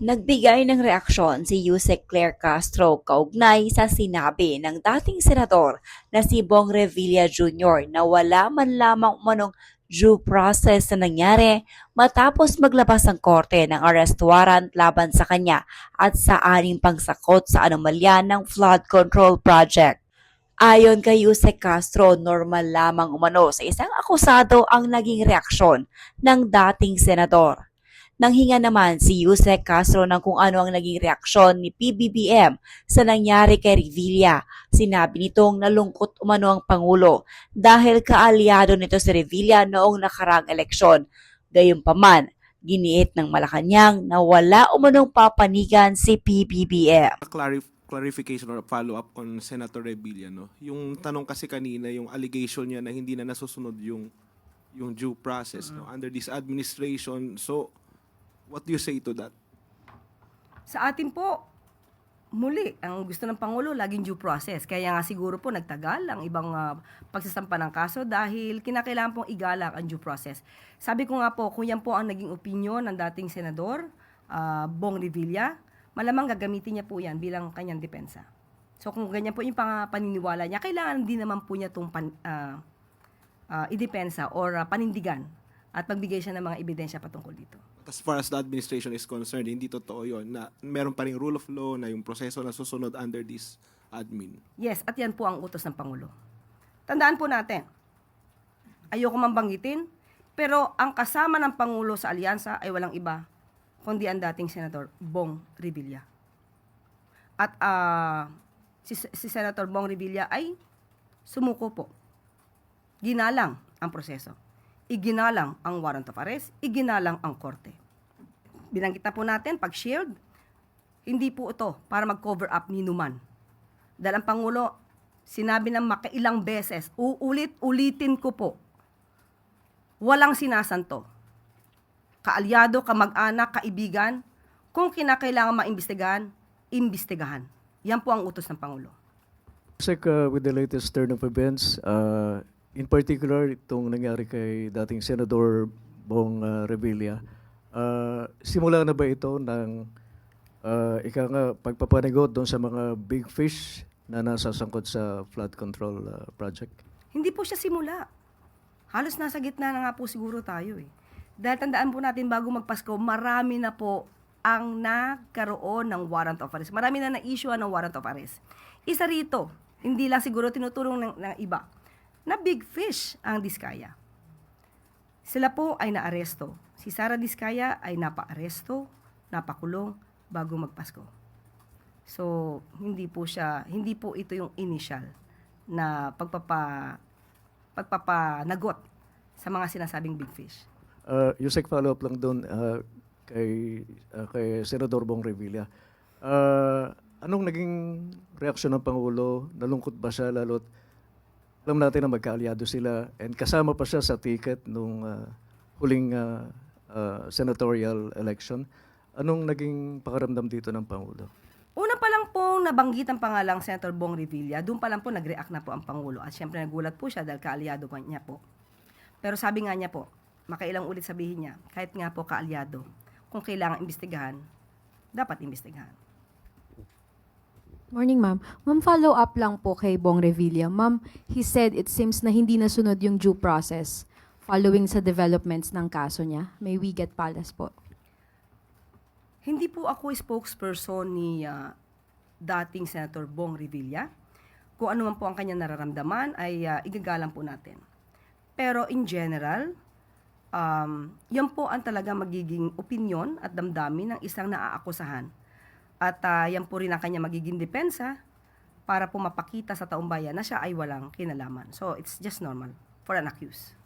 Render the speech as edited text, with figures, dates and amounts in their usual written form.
Nagbigay ng reaksyon si Yusek Claire Castro kaugnay sa sinabi ng dating senador na si Bong Revilla Jr. na wala man lamang umanong due process na nangyari matapos maglabas ang korte ng arrest warrant laban sa kanya at sa aning pangsakot sa anomalya ng flood control project. Ayon kay Yusek Castro, normal lamang umano sa isang akusado ang naging reaksyon ng dating senador. Nanghinga naman si Yusek Castro ng kung ano ang naging reaksyon ni PBBM sa nangyari kay Revilla. Sinabi nitong nalungkot umano ang Pangulo dahil kaalyado nito si Revilla noong nakarang eleksyon. Gayunpaman, giniit ng Malacanang na wala umanong papanigan si PBBM. Clarification or follow-up on Senator Revilla, no? Yung tanong kasi kanina, yung allegation niya na hindi na nasusunod yung due process, no? Under this administration. So, what do you say to that? Sa atin po, muli, ang gusto ng Pangulo, laging due process. Kaya nga siguro po nagtagal ang ibang pagsasampa ng kaso dahil kinakailangan pong igalang ang due process. Sabi ko nga po, kung yan po ang naging opinion ng dating senador, Bong Revilla, malamang gagamitin niya po yan bilang kanyang depensa. So kung ganyan po yung paniniwala niya, kailangan din naman po niya itong idepensa or panindigan at magbigay siya ng mga ebidensya patungkol dito. As far as the administration is concerned, hindi totoo yun na meron pa ring rule of law na yung proseso na susunod under this admin. Yes, at yan po ang utos ng Pangulo. Tandaan po natin, ayoko man banggitin, pero ang kasama ng Pangulo sa alyansa ay walang iba, kundi ang dating Senador Bong Revilla. At si Senator Bong Revilla ay sumuko po. Ginalang ang proseso. Iginalang ang warrant of arrest, iginalang ang korte. Binanggit na po natin, pag-shield, hindi po ito para mag-cover up ni Numan. Dahil ang Pangulo, sinabi ng makailang beses, ulitin ko po, walang sinasanto. Kaalyado, kamag-anak, kaibigan, kung kinakailangan maimbestigahan, imbestigahan. Yan po ang utos ng Pangulo. With the latest turn of events, in particular, itong nangyari kay dating Senador Bong Revilla, simula na ba ito ng pagpapanigot doon sa mga big fish na nasasangkot sa flood control project? Hindi po siya simula. Halos nasa gitna na nga po siguro tayo eh. Dahil tandaan po natin bago magpasko, marami na po ang nagkaroon ng warrant of arrest. Marami na na-issue ng warrant of arrest. Isa rito, hindi lang siguro tinutulong ng iba, na big fish ang Diskaya. Sila po ay naaresto. Si Sara Diskaya ay napa-aresto, napakulong bago magpasko. So, hindi po ito yung initial na pagpapanagot sa mga sinasabing big fish. Yusek, follow-up lang doon kay Senador Bong Revilla. Anong naging reaksyon ng Pangulo? Nalungkot ba siya lalo't alam natin na magkaalyado sila and kasama pa siya sa ticket nung huling senatorial election. Anong naging pakaramdam dito ng Pangulo? Una pa lang po nabanggit ang pangalang Senator Bong Revilla, doon pa lang po nag-react na po ang Pangulo at syempre nagulat po siya dahil kaalyado niya po. Pero sabi nga niya po, makailang ulit sabihin niya, kahit nga po kaalyado, kung kailangan imbestigahan, dapat imbestigahan. Morning, ma'am. Ma'am, follow up lang po kay Bong Revilla. Ma'am, he said it seems na hindi nasunod yung due process following sa developments ng kaso niya. May we get palas po? Hindi po ako spokesperson ni dating Senator Bong Revilla. Kung ano man po ang kanyang nararamdaman ay igagalang po natin. Pero in general, yan po ang talaga magiging opinion at damdamin ng isang naaakusahan. At yan po rin ang kanya magiging depensa para po mapakita sa taong bayan na siya ay walang kinalaman. So it's just normal for an accused.